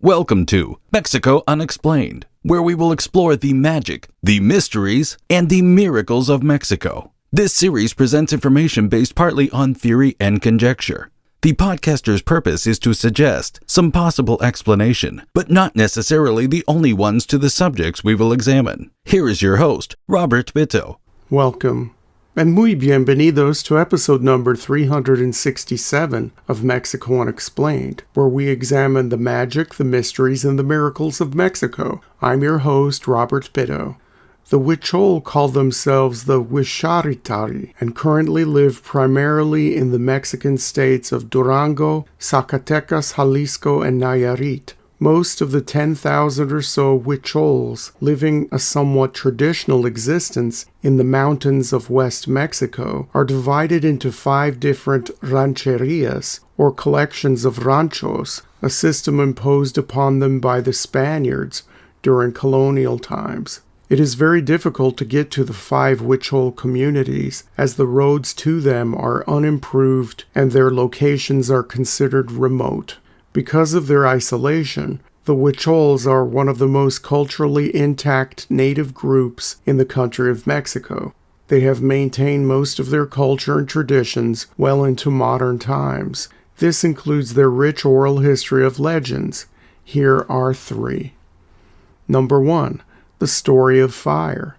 Welcome to Mexico Unexplained, where we will explore the magic, the mysteries, and the miracles of Mexico. This series presents information based partly on theory and conjecture. The podcaster's purpose is to suggest some possible explanation, but not necessarily the only ones to the subjects we will examine. Here is your host, Robert Bitto. Welcome, and muy bienvenidos to episode number 367 of Mexico Unexplained, where we examine the magic, the mysteries, and the miracles of Mexico. I'm your host, Robert Bitto. The Huichol call themselves the Huicharitari and currently live primarily in the Mexican states of Durango, Zacatecas, Jalisco, and Nayarit. Most of the 10,000 or so Huichols living a somewhat traditional existence in the mountains of West Mexico are divided into 5 different rancherias, or collections of ranchos, a system imposed upon them by the Spaniards during colonial times. It is very difficult to get to the 5 Huichol communities, as the roads to them are unimproved and their locations are considered remote. Because of their isolation, the Huichols are one of the most culturally intact native groups in the country of Mexico. They have maintained most of their culture and traditions well into modern times. This includes their rich oral history of legends. Here are 3. Number 1. The story of fire.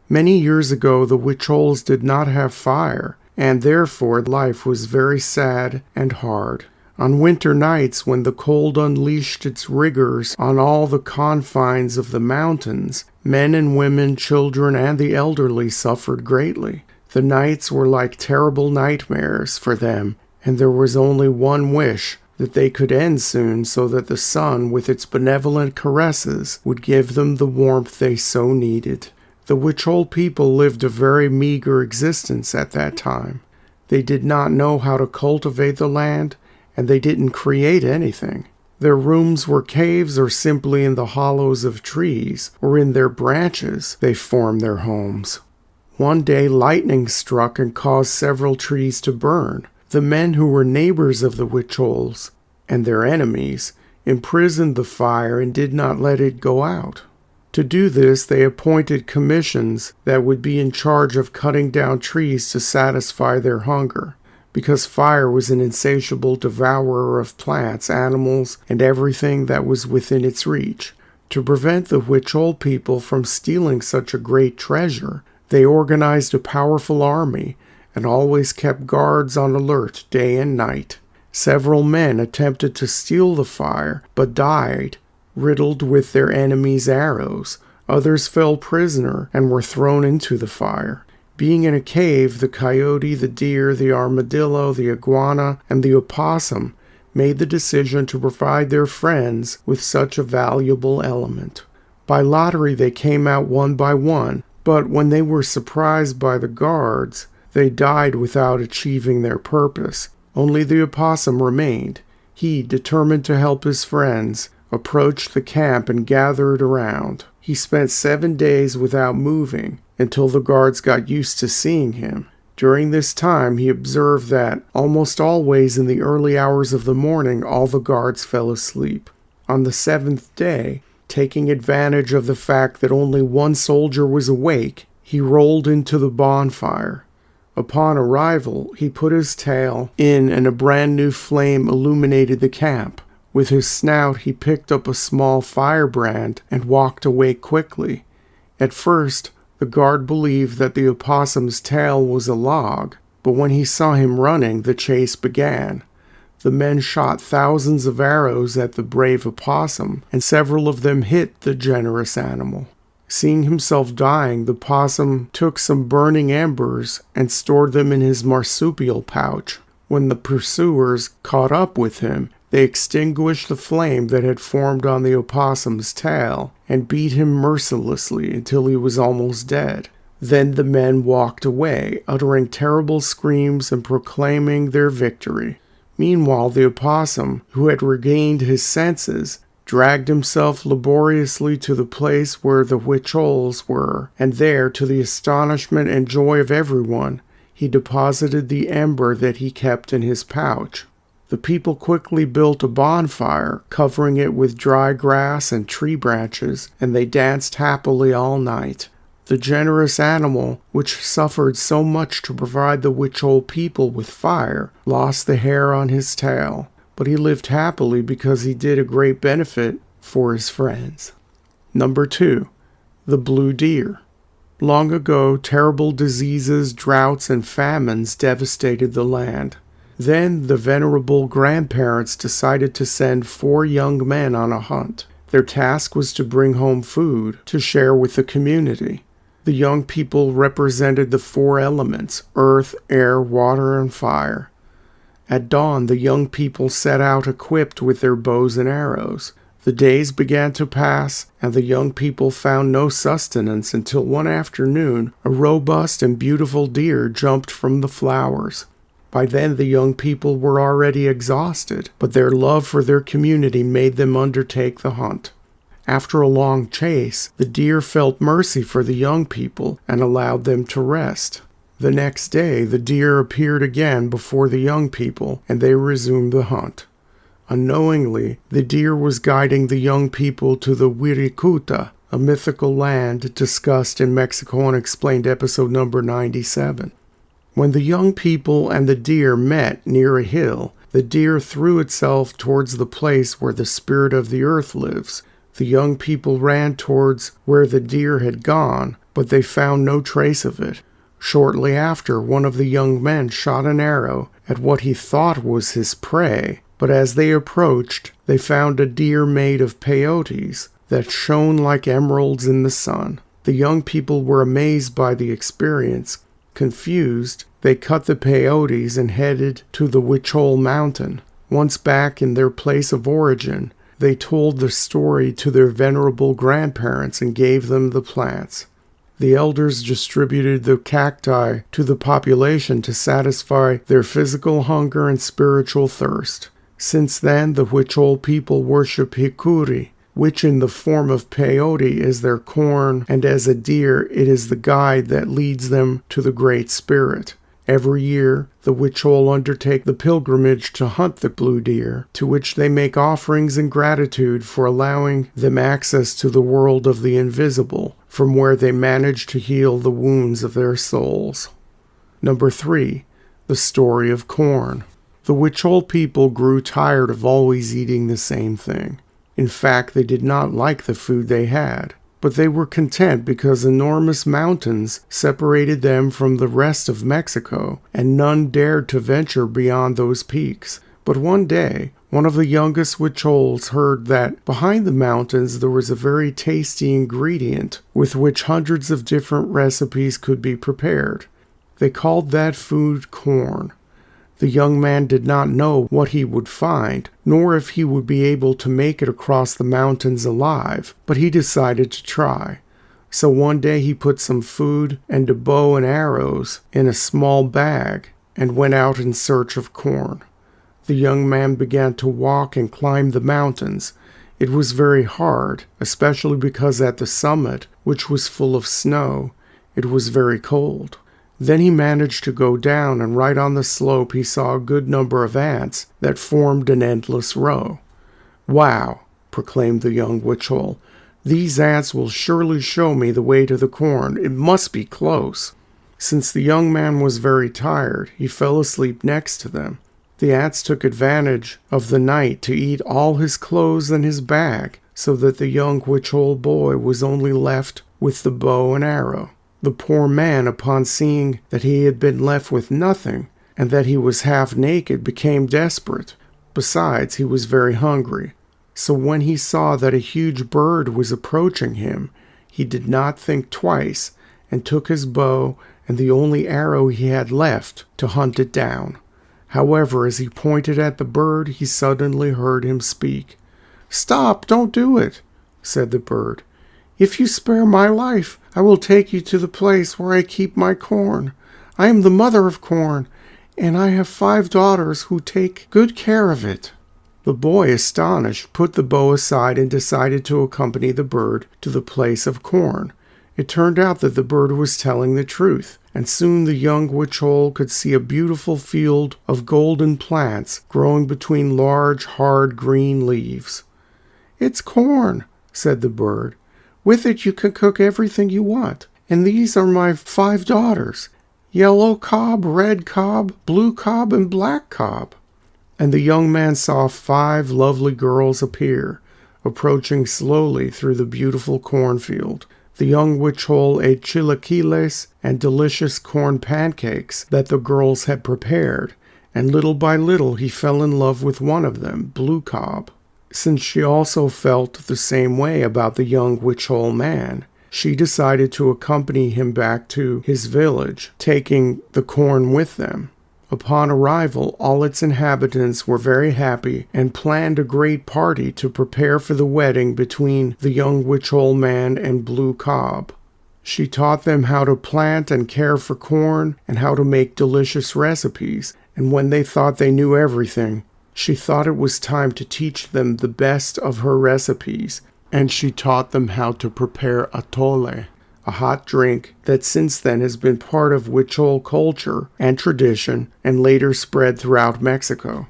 Many years ago, the Huichols did not have fire, and therefore life was very sad and hard. On winter nights, when the cold unleashed its rigors on all the confines of the mountains, men and women, children, and the elderly suffered greatly. The nights were like terrible nightmares for them, and there was only one wish, that they could end soon so that the sun, with its benevolent caresses, would give them the warmth they so needed. The Huichol people lived a very meager existence at that time. They did not know how to cultivate the land, and they didn't create anything. Their rooms were caves or simply in the hollows of trees, or in their branches they formed their homes. One day lightning struck and caused several trees to burn. The men who were neighbors of the Huichols, and their enemies, imprisoned the fire and did not let it go out. To do this, they appointed commissions that would be in charge of cutting down trees to satisfy their hunger, because fire was an insatiable devourer of plants, animals, and everything that was within its reach. To prevent the Huichol people from stealing such a great treasure, they organized a powerful army and always kept guards on alert day and night. Several men attempted to steal the fire, but died, riddled with their enemies' arrows. Others fell prisoner and were thrown into the fire. Being in a cave, the coyote, the deer, the armadillo, the iguana, and the opossum made the decision to provide their friends with such a valuable element. By lottery they came out one by one, but when they were surprised by the guards, they died without achieving their purpose. Only the opossum remained. He, determined to help his friends, approached the camp and gathered around. He spent 7 days without moving, until the guards got used to seeing him. During this time, he observed that, almost always in the early hours of the morning, all the guards fell asleep. On the 7th day, taking advantage of the fact that only one soldier was awake, he rolled into the bonfire. Upon arrival, he put his tail in and a brand new flame illuminated the camp. With his snout, he picked up a small firebrand and walked away quickly. At first, the guard believed that the opossum's tail was a log, but when he saw him running, the chase began. The men shot thousands of arrows at the brave opossum, and several of them hit the generous animal. Seeing himself dying, the possum took some burning embers and stored them in his marsupial pouch. When the pursuers caught up with him, they extinguished the flame that had formed on the opossum's tail and beat him mercilessly until he was almost dead. Then the men walked away, uttering terrible screams and proclaiming their victory. Meanwhile, the opossum, who had regained his senses, dragged himself laboriously to the place where the Huichols were, and there, to the astonishment and joy of everyone, he deposited the ember that he kept in his pouch. The people quickly built a bonfire, covering it with dry grass and tree branches, and they danced happily all night. The generous animal, which suffered so much to provide the Huichol people with fire, lost the hair on his tail, but he lived happily because he did a great benefit for his friends. Number 2. The blue deer. Long ago, terrible diseases, droughts, and famines devastated the land. Then the venerable grandparents decided to send 4 young men on a hunt. Their task was to bring home food to share with the community. The young people represented the 4 elements: earth, air, water, and fire. At dawn, the young people set out equipped with their bows and arrows. The days began to pass, and the young people found no sustenance until one afternoon a robust and beautiful deer jumped from the flowers. By then the young people were already exhausted, but their love for their community made them undertake the hunt. After a long chase, the deer felt mercy for the young people and allowed them to rest. The next day, the deer appeared again before the young people, and they resumed the hunt. Unknowingly, the deer was guiding the young people to the Huiricuta, a mythical land discussed in Mexico Unexplained episode number 97. When the young people and the deer met near a hill, the deer threw itself towards the place where the spirit of the earth lives. The young people ran towards where the deer had gone, but they found no trace of it. Shortly after, one of the young men shot an arrow at what he thought was his prey, but as they approached, they found a deer made of peyotes that shone like emeralds in the sun. The young people were amazed by the experience. Confused, they cut the peyotes and headed to the Huichol mountain. Once back in their place of origin, they told the story to their venerable grandparents and gave them the plants. The elders distributed the cacti to the population to satisfy their physical hunger and spiritual thirst. Since then, the Huichol people worship Hikuri, which in the form of peyote is their corn, and as a deer it is the guide that leads them to the Great Spirit. Every year, the Huichol undertake the pilgrimage to hunt the blue deer, to which they make offerings in gratitude for allowing them access to the world of the invisible, from where they manage to heal the wounds of their souls. Number 3. The story of corn. The Huichol people grew tired of always eating the same thing. In fact, they did not like the food they had, but they were content because enormous mountains separated them from the rest of Mexico, and none dared to venture beyond those peaks. But one day, one of the youngest Huichols heard that behind the mountains there was a very tasty ingredient with which hundreds of different recipes could be prepared. They called that food corn. The young man did not know what he would find, nor if he would be able to make it across the mountains alive, but he decided to try. So one day he put some food and a bow and arrows in a small bag and went out in search of corn. The young man began to walk and climb the mountains. It was very hard, especially because at the summit, which was full of snow, it was very cold. Then he managed to go down, and right on the slope he saw a good number of ants that formed an endless row. "Wow," proclaimed the young Huichol, "these ants will surely show me the way to the corn. It must be close." Since the young man was very tired, he fell asleep next to them. The ants took advantage of the night to eat all his clothes and his bag, so that the young Huichol boy was only left with the bow and arrow. The poor man, upon seeing that he had been left with nothing, and that he was half naked, became desperate. Besides, he was very hungry. So when he saw that a huge bird was approaching him, he did not think twice, and took his bow and the only arrow he had left to hunt it down. However, as he pointed at the bird, he suddenly heard him speak. "Stop, don't do it," said the bird. "If you spare my life, I will take you to the place where I keep my corn. I am the mother of corn, and I have 5 daughters who take good care of it." The boy, astonished, put the bow aside and decided to accompany the bird to the place of corn. It turned out that the bird was telling the truth, and soon the young Huichol could see a beautiful field of golden plants growing between large, hard green leaves. "It's corn," said the bird. "With it you can cook everything you want. And these are my 5 daughters, yellow cob, red cob, blue cob, and black cob." And the young man saw 5 lovely girls appear, approaching slowly through the beautiful cornfield. The young Huichol ate chilaquiles and delicious corn pancakes that the girls had prepared, and little by little he fell in love with one of them, Blue Cob. Since she also felt the same way about the young Huichol man, she decided to accompany him back to his village, taking the corn with them. Upon arrival, all its inhabitants were very happy and planned a great party to prepare for the wedding between the young Huichol man and Blue Cob. She taught them how to plant and care for corn and how to make delicious recipes, and when they thought they knew everything, she thought it was time to teach them the best of her recipes, and she taught them how to prepare atole, a hot drink that since then has been part of Huichol culture and tradition and later spread throughout Mexico.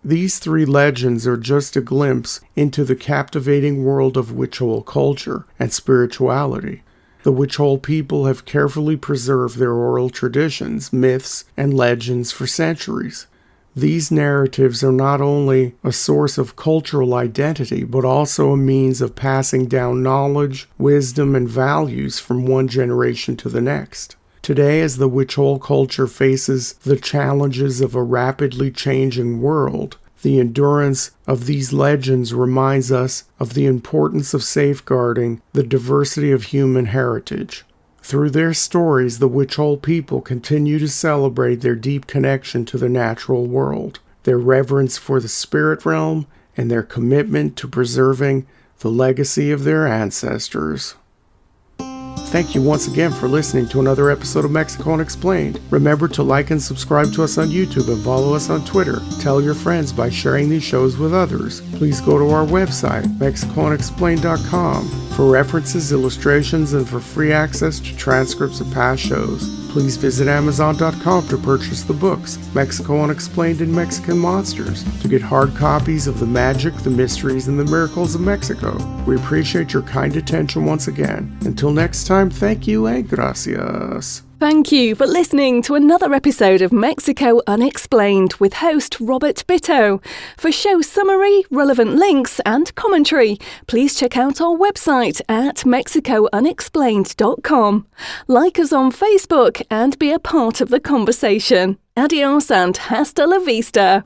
These 3 legends are just a glimpse into the captivating world of Huichol culture and spirituality. The Huichol people have carefully preserved their oral traditions, myths, and legends for centuries. These narratives are not only a source of cultural identity, but also a means of passing down knowledge, wisdom, and values from one generation to the next. Today, as the Huichol culture faces the challenges of a rapidly changing world, the endurance of these legends reminds us of the importance of safeguarding the diversity of human heritage. Through their stories, the Huichol people continue to celebrate their deep connection to the natural world, their reverence for the spirit realm, and their commitment to preserving the legacy of their ancestors. Thank you once again for listening to another episode of Mexico Unexplained. Remember to like and subscribe to us on YouTube and follow us on Twitter. Tell your friends by sharing these shows with others. Please go to our website, MexicoUnexplained.com, for references, illustrations, and for free access to transcripts of past shows. Please visit Amazon.com to purchase the books Mexico Unexplained and Mexican Monsters to get hard copies of the magic, the mysteries, and the miracles of Mexico. We appreciate your kind attention once again. Until next time, thank you and gracias. Thank you for listening to another episode of Mexico Unexplained with host Robert Bitto. For show summary, relevant links and commentary, please check out our website at mexicounexplained.com. Like us on Facebook and be a part of the conversation. Adios and hasta la vista.